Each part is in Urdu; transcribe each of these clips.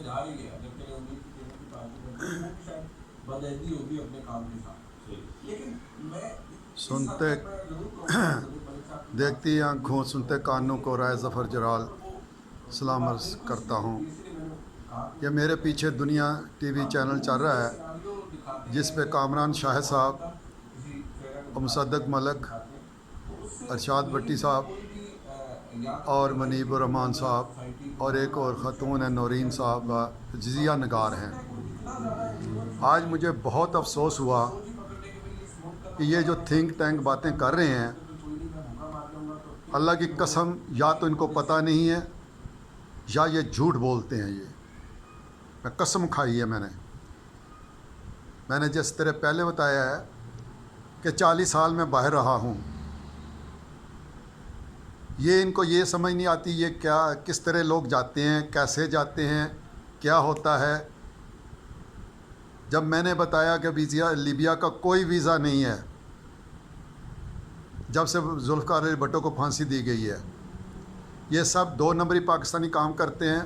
جا رہی ہے جب کہ امید کی بات وہ شاید بدعہدی ہوگی اپنے کام کے ساتھ. لیکن میں سنتے دیکھتی آنکھوں سنتے کانوں کو رائے ظفر جلال سلام عرض کرتا ہوں. یہ میرے پیچھے دنیا ٹی وی چینل چل رہا ہے جس پہ کامران شاہد صاحب اور مصدق ملک، ارشاد بٹی صاحب اور منیب الرحمان صاحب اور ایک اور خاتون ہے نورین صاحب جزیہ نگار ہیں. آج مجھے بہت افسوس ہوا کہ یہ جو تھنک ٹینک باتیں کر رہے ہیں، اللہ کی قسم یا تو ان کو پتہ نہیں ہے یا یہ جھوٹ بولتے ہیں. میں قسم کھائی ہے میں نے جس طرح پہلے بتایا ہے کہ 40 سال میں باہر رہا ہوں. یہ ان کو یہ سمجھ نہیں آتی یہ کیا کس طرح لوگ جاتے ہیں، کیسے جاتے ہیں، کیا ہوتا ہے. جب میں نے بتایا کہ لیبیا کا کوئی ویزا نہیں ہے جب سے ذوالفقار علی بھٹو کو پھانسی دی گئی ہے، یہ سب 2 نمبری پاکستانی کام کرتے ہیں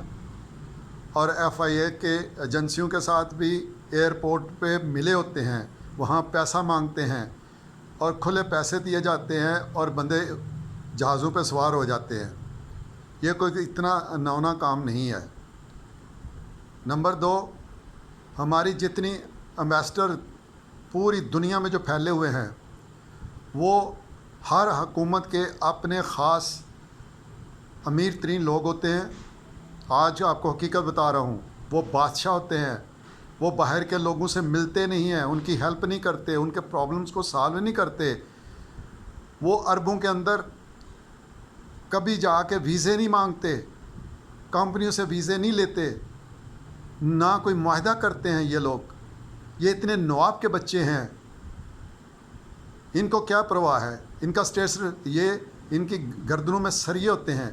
اور ایف آئی اے کے ایجنسیوں کے ساتھ بھی ایئرپورٹ پہ ملے ہوتے ہیں، وہاں پیسہ مانگتے ہیں اور کھلے پیسے دیے جاتے ہیں اور بندے جہازوں پہ سوار ہو جاتے ہیں. یہ کوئی اتنا نونا کام نہیں ہے. نمبر 2، ہماری جتنی امبیسڈر پوری دنیا میں جو پھیلے ہوئے ہیں وہ ہر حکومت کے اپنے خاص امیر ترین لوگ ہوتے ہیں. آج آپ کو حقیقت بتا رہا ہوں، وہ بادشاہ ہوتے ہیں. وہ باہر کے لوگوں سے ملتے نہیں ہیں، ان کی ہیلپ نہیں کرتے، ان کے پرابلمس کو سالو نہیں کرتے. وہ عربوں کے اندر کبھی جا کے ویزے نہیں مانگتے، کمپنیوں سے ویزے نہیں لیتے، نہ کوئی معاہدہ کرتے ہیں. یہ لوگ یہ اتنے نواب کے بچے ہیں، ان کو کیا پرواہ ہے. ان کا اسٹیٹس یہ ان کی گردنوں میں سریے ہوتے ہیں.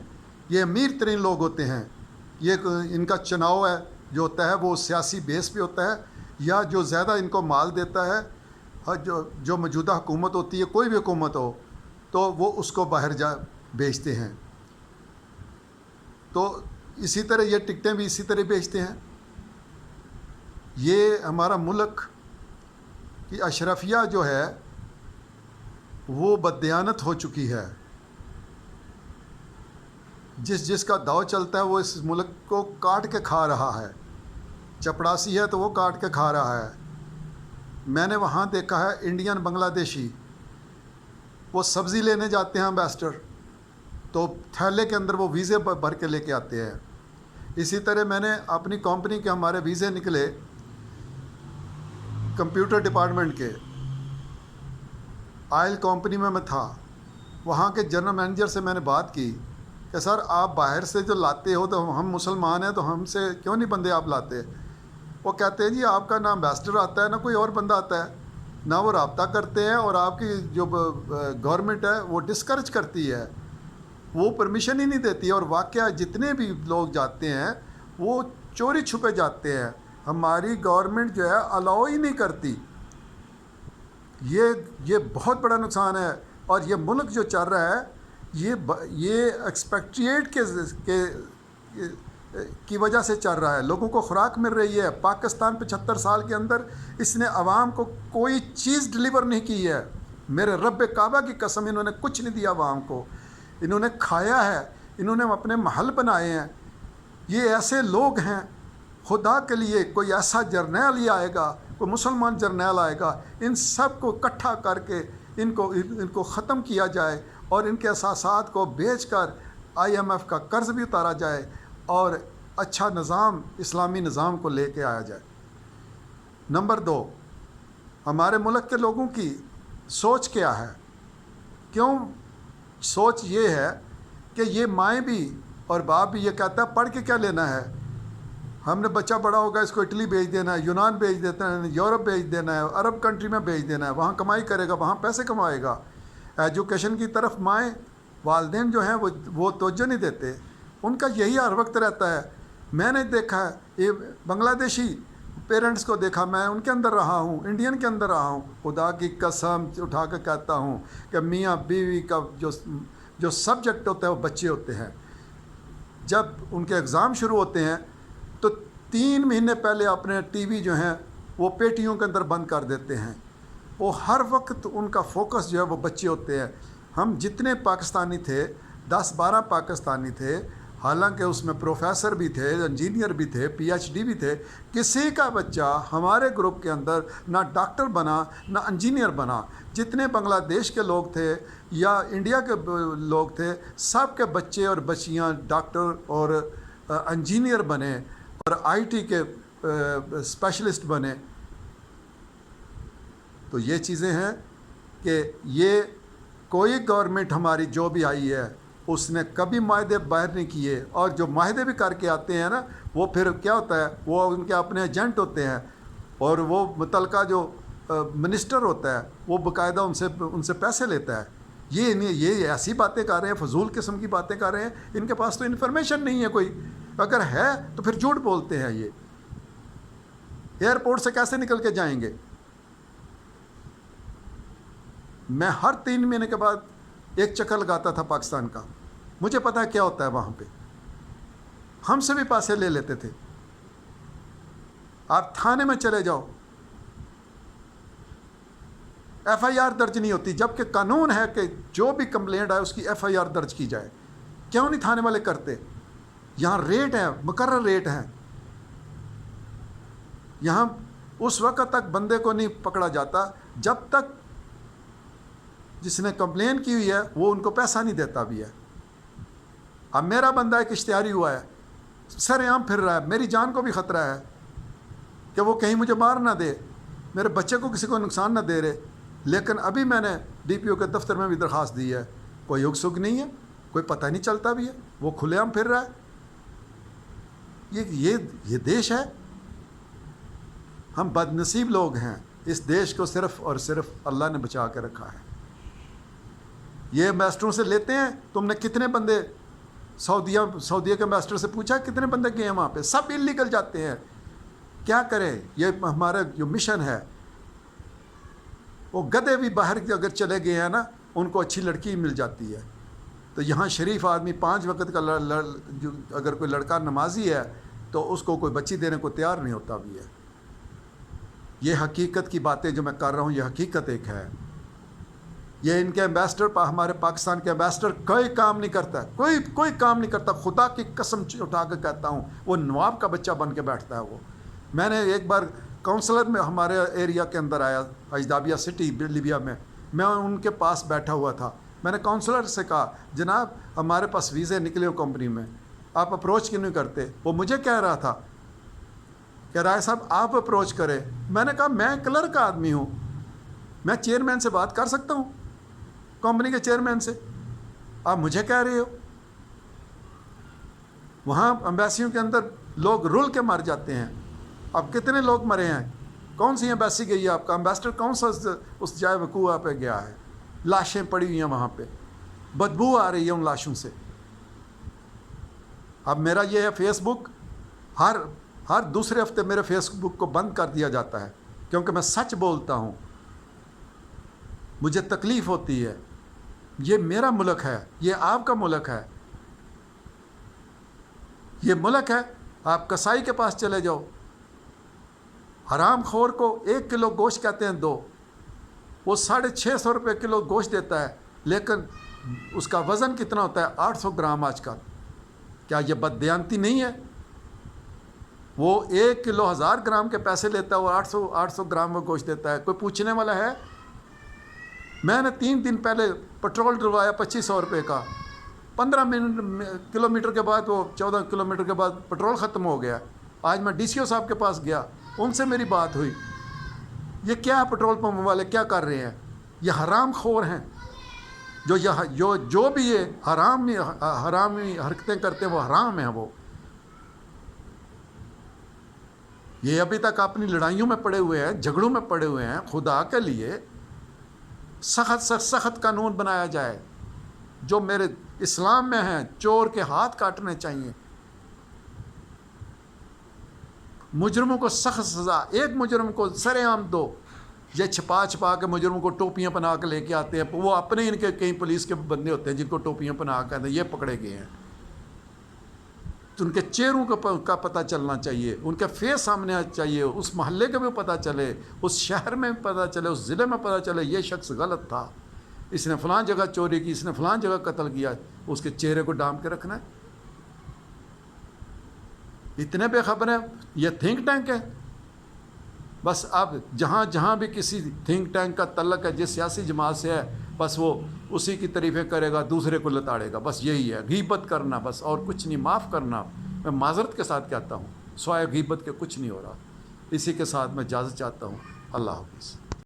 یہ امیر ترین لوگ ہوتے ہیں. یہ ان کا چناؤ ہے جو ہوتا ہے وہ سیاسی بیس پہ ہوتا ہے، یا جو زیادہ ان کو مال دیتا ہے جو موجودہ حکومت ہوتی ہے، کوئی بھی حکومت ہو، تو وہ اس کو باہر بیچتے ہیں. تو اسی طرح یہ ٹکٹیں بھی اسی طرح بیچتے ہیں. یہ ہمارا ملک کی اشرفیہ جو ہے وہ بددیانت ہو چکی ہے. جس کا داؤ چلتا ہے وہ اس ملک کو کاٹ کے کھا رہا ہے. چپڑاسی ہے تو وہ کاٹ کے کھا رہا ہے. میں نے وہاں دیکھا ہے انڈین بنگلہ دیشی وہ سبزی لینے جاتے ہیں امبیسڈر، تو تھیلے کے اندر وہ ویزے بھر کے لے کے آتے ہیں. اسی طرح میں نے اپنی کمپنی کے ہمارے ویزے نکلے کمپیوٹر ڈپارٹمنٹ کے، آئل کمپنی میں تھا. وہاں کے جنرل مینیجر سے میں نے بات کی کہ سر آپ باہر سے جو لاتے ہو تو ہم مسلمان ہیں تو ہم سے کیوں نہیں بندے آپ لاتے. وہ کہتے ہیں جی آپ کا نہ امبیسڈر آتا ہے نہ کوئی اور بندہ آتا ہے، نہ وہ رابطہ کرتے ہیں، اور آپ کی جو گورنمنٹ ہے وہ ڈسکریج کرتی ہے، وہ پرمیشن ہی نہیں دیتی. اور واقعہ جتنے بھی لوگ جاتے ہیں وہ چوری چھپے جاتے ہیں. ہماری گورنمنٹ جو ہے الاؤ ہی نہیں کرتی. یہ بہت بڑا نقصان ہے. اور یہ ملک جو چل رہا ہے یہ ایکسپیکٹریٹ کی وجہ سے چل رہا ہے. لوگوں کو خوراک مل رہی ہے. پاکستان 75 سال کے اندر اس نے عوام کو کوئی چیز ڈلیور نہیں کی ہے. میرے رب کعبہ کی قسم انہوں نے کچھ نہیں دیا عوام کو. انہوں نے کھایا ہے، انہوں نے اپنے محل بنائے ہیں. یہ ایسے لوگ ہیں، خدا کے لیے کوئی ایسا جرنیل ہی آئے گا، کوئی مسلمان جرنیل آئے گا، ان سب کو اکٹھا کر کے ان کو ختم کیا جائے اور ان کے اثاثات کو بیچ کر IMF کا قرض بھی اتارا جائے اور اچھا نظام، اسلامی نظام کو لے کے آیا جائے. نمبر 2، ہمارے ملک کے لوگوں کی سوچ کیا ہے؟ کیوں سوچ یہ ہے کہ یہ مائیں بھی اور باپ بھی یہ کہتا ہے پڑھ کے کیا لینا ہے، ہم نے بچہ بڑا ہوگا اس کو اٹلی بھیج دینا ہے، یونان بھیج دینا ہے، یورپ بھیج دینا ہے، عرب کنٹری میں بھیج دینا ہے، وہاں کمائی کرے گا، وہاں پیسے کمائے گا. ایجوکیشن کی طرف مائیں والدین جو ہیں وہ توجہ نہیں دیتے. ان کا یہی ہر وقت رہتا ہے. میں نے دیکھا ہے یہ بنگلہ دیشی پیرنٹس کو دیکھا، میں ان کے اندر رہا ہوں، انڈین کے اندر رہا ہوں. خدا کی قسم اٹھا کے کہتا ہوں کہ میاں بیوی کا جو سبجیکٹ ہوتا ہے وہ بچے ہوتے ہیں. جب ان کے ایگزام شروع ہوتے ہیں تو 3 مہینے پہلے اپنے ٹی وی جو ہیں وہ پیٹیوں کے اندر بند کر دیتے ہیں. وہ ہر وقت ان کا فوکس جو ہے وہ بچے ہوتے ہیں. ہم جتنے پاکستانی تھے 10-12 پاکستانی تھے، حالانکہ اس میں پروفیسر بھی تھے، انجینئر بھی تھے، پی ایچ ڈی بھی تھے. کسی کا بچہ ہمارے گروپ کے اندر نہ ڈاکٹر بنا نہ انجینئر بنا. جتنے بنگلہ دیش کے لوگ تھے یا انڈیا کے لوگ تھے، سب کے بچے اور بچیاں ڈاکٹر اور انجینئر بنے اور آئی ٹی کے اسپیشلسٹ بنے. تو یہ چیزیں ہیں کہ یہ کوئی گورنمنٹ ہماری جو بھی آئی ہے اس نے کبھی معاہدے باہر نہیں کیے، اور جو معاہدے بھی کر کے آتے ہیں نا وہ پھر کیا ہوتا ہے، وہ ان کے اپنے ایجنٹ ہوتے ہیں، اور وہ متعلقہ جو منسٹر ہوتا ہے وہ باقاعدہ ان سے پیسے لیتا ہے. یہ ایسی باتیں کر رہے ہیں، فضول قسم کی باتیں کر رہے ہیں. ان کے پاس تو انفارمیشن نہیں ہے کوئی، اگر ہے تو پھر جھوٹ بولتے ہیں. یہ ایئرپورٹ سے کیسے نکل کے جائیں گے؟ میں ہر 3 مہینے کے بعد ایک چکر لگاتا تھا پاکستان کا. مجھے پتا ہے کیا ہوتا ہے وہاں پہ. ہم سے بھی پیسے لے لیتے تھے. آپ تھانے میں چلے جاؤ، ایف آئی آر درج نہیں ہوتی، جبکہ قانون ہے کہ جو بھی کمپلینٹ آئے اس کی ایف آئی آر درج کی جائے. کیوں نہیں تھانے والے کرتے؟ یہاں ریٹ ہے، مقرر ریٹ ہیں. یہاں اس وقت تک بندے کو نہیں پکڑا جاتا جب تک جس نے کمپلین کی ہوئی ہے وہ ان کو پیسہ نہیں دیتا بھی ہے. اب میرا بندہ ایک اشتہاری ہوا ہے، سر عام پھر رہا ہے، میری جان کو بھی خطرہ ہے کہ وہ کہیں مجھے مار نہ دے، میرے بچے کو کسی کو نقصان نہ دے رہے. لیکن ابھی میں نے ڈی پی او کے دفتر میں بھی درخواست دی ہے، کوئی یگ سگ نہیں ہے، کوئی پتہ نہیں چلتا بھی ہے، وہ کھلے عام پھر رہا ہے. یہ دیش ہے. ہم بد نصیب لوگ ہیں. اس دیش کو صرف اور صرف اللہ نے بچا کے رکھا ہے. یہ میسٹروں سے لیتے ہیں، تم نے کتنے بندے سعودیہ کے میسٹر سے پوچھا کتنے بندے گئے ہیں وہاں پہ؟ سب انلیگل جاتے ہیں. کیا کریں؟ یہ ہمارا جو مشن ہے. وہ گدھے بھی باہر اگر چلے گئے ہیں نا، ان کو اچھی لڑکی مل جاتی ہے. تو یہاں شریف آدمی 5 وقت کا اگر کوئی لڑکا نمازی ہے تو اس کو کوئی بچی دینے کو تیار نہیں ہوتا بھی ہے. یہ حقیقت کی باتیں جو میں کر رہا ہوں، یہ حقیقت ایک ہے. یہ ان کے ایمبیسڈر، ہمارے پاکستان کے ایمبیسڈر کوئی کام نہیں کرتا، کوئی کام نہیں کرتا. خدا کی قسم اٹھا کے کہتا ہوں، وہ نواب کا بچہ بن کے بیٹھتا ہے. وہ میں نے ایک بار کونسلر میں ہمارے ایریا کے اندر آیا، اجدابیہ سٹی لیبیا میں ان کے پاس بیٹھا ہوا تھا. میں نے کونسلر سے کہا، جناب ہمارے پاس ویزے نکلے ہو کمپنی میں، آپ اپروچ کیوں نہیں کرتے؟ وہ مجھے کہہ رہا تھا کہ رائے صاحب آپ اپروچ کریں. میں نے کہا میں کلرک کا آدمی ہوں، میں چیئرمین سے بات کر سکتا ہوں، کمپنی کے چیئرمین سے. آپ مجھے کہہ رہے ہو؟ وہاں امبیسیوں کے اندر لوگ رول کے مر جاتے ہیں. اب کتنے لوگ مرے ہیں؟ کون سی امبیسی گئی ہے آپ کا؟ امبیسڈر کون سا اس جائے وقوع پہ گیا ہے؟ لاشیں پڑی ہوئی ہیں وہاں پہ، بدبو آ رہی ہے ان لاشوں سے. اب میرا یہ ہے فیس بک، ہر دوسرے ہفتے میرے فیس بک کو بند کر دیا جاتا ہے، کیونکہ میں سچ بولتا ہوں. مجھے تکلیف ہوتی ہے. یہ میرا ملک ہے، یہ آپ کا ملک ہے. یہ ملک ہے. آپ کسائی کے پاس چلے جاؤ، حرام خور کو 1 کلو گوشت کہتے ہیں 2، وہ 650 روپے کلو گوشت دیتا ہے، لیکن اس کا وزن کتنا ہوتا ہے؟ 800 گرام آج کل. کیا یہ بددیانتی نہیں ہے؟ وہ 1 کلو 1000 گرام کے پیسے لیتا ہے، وہ 800 گرام میں گوشت دیتا ہے. کوئی پوچھنے والا ہے؟ میں نے 3 دن پہلے پٹرول ڈلوایا 2500 روپے کا، 15 کلومیٹر کے بعد، وہ 14 کلومیٹر کے بعد پٹرول ختم ہو گیا. آج میں ڈی سی او صاحب کے پاس گیا، ان سے میری بات ہوئی. یہ کیا پٹرول پمپ والے کیا کر رہے ہیں؟ یہ حرام خور ہیں. جو بھی یہ حرامی حرکتیں کرتے ہیں وہ حرام ہیں. وہ یہ ابھی تک اپنی لڑائیوں میں پڑے ہوئے ہیں، جھگڑوں میں پڑے ہوئے ہیں. خدا کے لیے سخت قانون بنایا جائے جو میرے اسلام میں ہیں. چور کے ہاتھ کاٹنے چاہیے. مجرموں کو سخت سزا. ایک مجرم کو سر عام دو. یہ چھپا کے مجرموں کو ٹوپیاں پہنا کے لے کے آتے ہیں. وہ اپنے ان کے کئی پولیس کے بندے ہوتے ہیں جن کو ٹوپیاں پہنا کے آتے ہیں، یہ پکڑے گئے ہیں. ان کے چہروں کا پتہ چلنا چاہیے، ان کے فیس سامنے چاہیے، اس محلے کا بھی پتہ چلے، اس شہر میں بھی پتہ چلے، اس ضلع میں پتہ چلے یہ شخص غلط تھا، اس نے فلاں جگہ چوری کی، اس نے فلاں جگہ قتل کیا، اس کے چہرے کو ڈھانپ کے رکھنا ہے۔ اتنے بے خبر ہیں، یہ تھنک ٹینک ہے۔ بس اب جہاں جہاں بھی کسی تھنک ٹینک کا تعلق ہے، جس سیاسی جماعت سے ہے، بس وہ اسی کی تعریفیں کرے گا، دوسرے کو لتاڑے گا، بس یہی ہے غیبت کرنا، بس اور کچھ نہیں، معاف کرنا۔ میں معذرت کے ساتھ کہتا ہوں، سوائے غیبت کے کچھ نہیں ہو رہا۔ اسی کے ساتھ میں اجازت چاہتا ہوں، اللہ حافظ۔